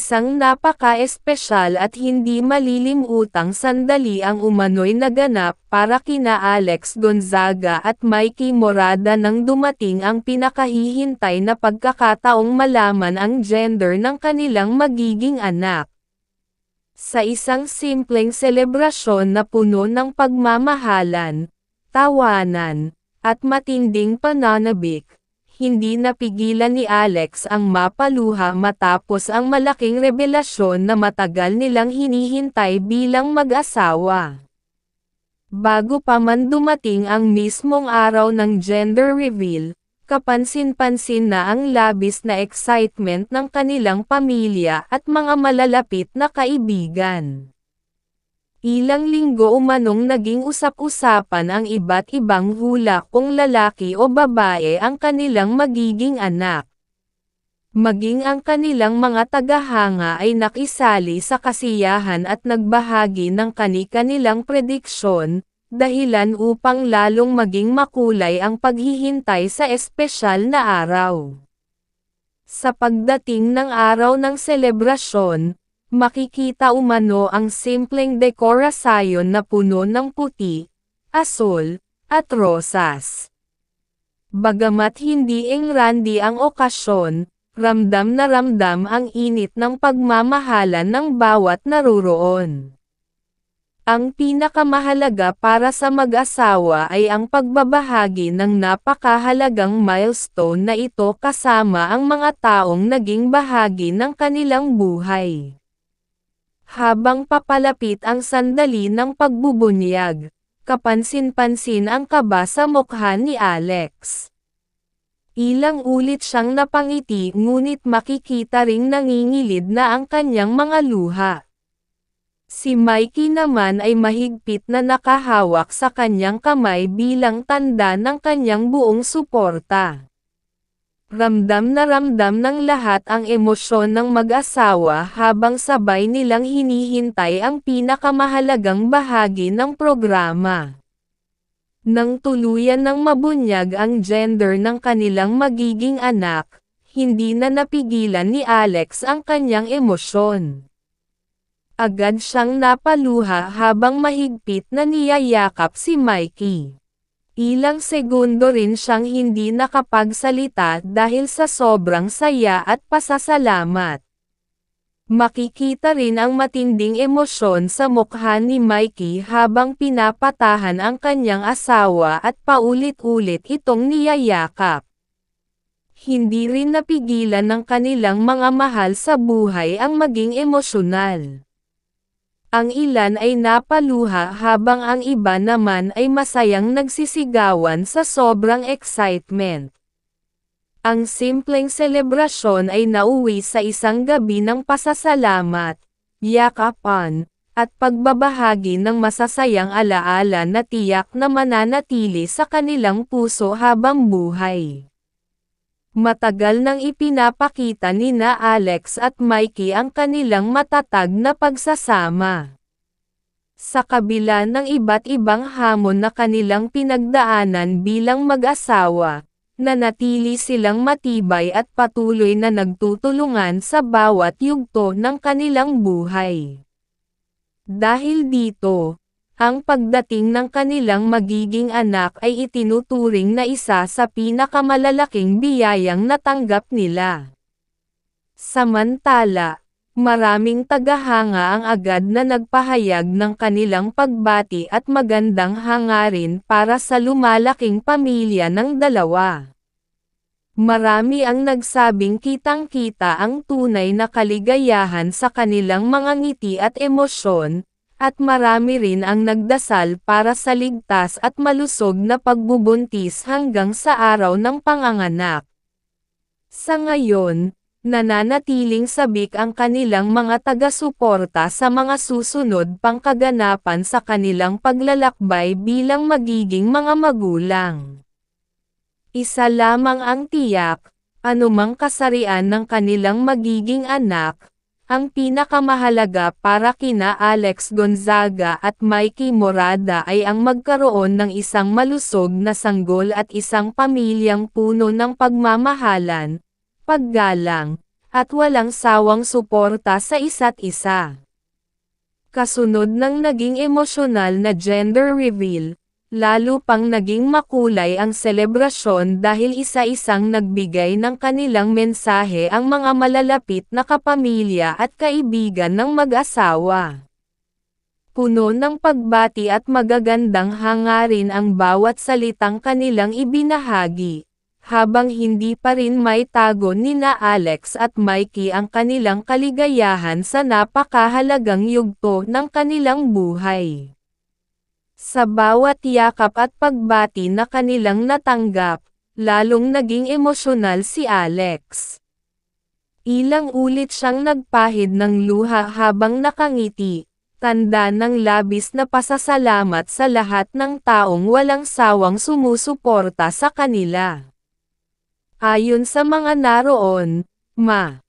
isang napaka-espesyal at hindi malilimutang sandali ang umano'y naganap para kina Alex Gonzaga at Mikey Morada nang dumating ang pinakahihintay na pagkakataong malaman ang gender ng kanilang magiging anak. Sa isang simpleng selebrasyon na puno ng pagmamahalan, tawanan, at matinding pananabik, hindi napigilan ni Alex ang mapaluha matapos ang malaking revelasyon na matagal nilang hinihintay bilang mag-asawa. Bago pa man dumating ang mismong araw ng gender reveal, kapansin-pansin na ang labis na excitement ng kanilang pamilya at mga malalapit na kaibigan. Ilang linggo umanong naging usap-usapan ang iba't ibang hula kung lalaki o babae ang kanilang magiging anak. Maging ang kanilang mga tagahanga ay nakisali sa kasiyahan at nagbahagi ng kani-kanilang prediksyon, dahilan upang lalong maging makulay ang paghihintay sa espesyal na araw. Sa pagdating ng araw ng selebrasyon, makikita umano ang simpleng dekorasyon na puno ng puti, asul, at rosas. Bagamat hindi engrandi ang okasyon, ramdam na ramdam ang init ng pagmamahalan ng bawat naruroon. Ang pinakamahalaga para sa mag-asawa ay ang pagbabahagi ng napakahalagang milestone na ito kasama ang mga taong naging bahagi ng kanilang buhay. Habang papalapit ang sandali ng pagbubunyag, kapansin-pansin ang kaba sa mukha ni Alex. Ilang ulit siyang napangiti ngunit makikita ring nangingilid na ang kanyang mga luha. Si Mikey naman ay mahigpit na nakahawak sa kanyang kamay bilang tanda ng kanyang buong suporta. Ramdam na ramdam ng lahat ang emosyon ng mag-asawa habang sabay nilang hinihintay ang pinakamahalagang bahagi ng programa. Nang tuluyan ng mabunyag ang gender ng kanilang magiging anak, hindi na napigilan ni Alex ang kanyang emosyon. Agad siyang napaluha habang mahigpit na niyayakap si Mikey. Ilang segundo rin siyang hindi nakapagsalita dahil sa sobrang saya at pasasalamat. Makikita rin ang matinding emosyon sa mukha ni Mikey habang pinapatahan ang kanyang asawa at paulit-ulit itong niyayakap. Hindi rin napigilan ng kanilang mga mahal sa buhay ang maging emosyonal. Ang ilan ay napaluha habang ang iba naman ay masayang nagsisigawan sa sobrang excitement. Ang simpleng selebrasyon ay nauwi sa isang gabi ng pasasalamat, yakapan, at pagbabahagi ng masasayang alaala na tiyak na mananatili sa kanilang puso habang buhay. Matagal nang ipinapakita nina Alex at Mikey ang kanilang matatag na pagsasama. Sa kabila ng iba't ibang hamon na kanilang pinagdaanan bilang mag-asawa, nanatili silang matibay at patuloy na nagtutulungan sa bawat yugto ng kanilang buhay. Dahil dito, ang pagdating ng kanilang magiging anak ay itinuturing na isa sa pinakamalalaking biyayang natanggap nila. Samantala, maraming tagahanga ang agad na nagpahayag ng kanilang pagbati at magandang hangarin para sa lumalaking pamilya ng dalawa. Marami ang nagsabing kitang-kita ang tunay na kaligayahan sa kanilang mga ngiti at emosyon, at marami rin ang nagdasal para sa ligtas at malusog na pagbubuntis hanggang sa araw ng panganganak. Sa ngayon, nananatiling sabik ang kanilang mga taga-suporta sa mga susunod pang kaganapan sa kanilang paglalakbay bilang magiging mga magulang. Isa lamang ang tiyak, anumang kasarian ng kanilang magiging anak, ang pinakamahalaga para kina Alex Gonzaga at Mikey Morada ay ang magkaroon ng isang malusog na sanggol at isang pamilyang puno ng pagmamahalan, paggalang, at walang sawang suporta sa isa't isa. Kasunod ng naging emosyonal na gender reveal, lalo pang naging makulay ang selebrasyon dahil isa-isang nagbigay ng kanilang mensahe ang mga malalapit na kapamilya at kaibigan ng mag-asawa. Puno ng pagbati at magagandang hangarin ang bawat salitang kanilang ibinahagi, habang hindi pa rin may tago nina Alex at Mikey ang kanilang kaligayahan sa napakahalagang yugto ng kanilang buhay. Sa bawat yakap at pagbati na kanilang natanggap, lalong naging emosyonal si Alex. Ilang ulit siyang nagpahid ng luha habang nakangiti, tanda ng labis na pasasalamat sa lahat ng taong walang sawang sumusuporta sa kanila. Ayon sa mga naroon, Ma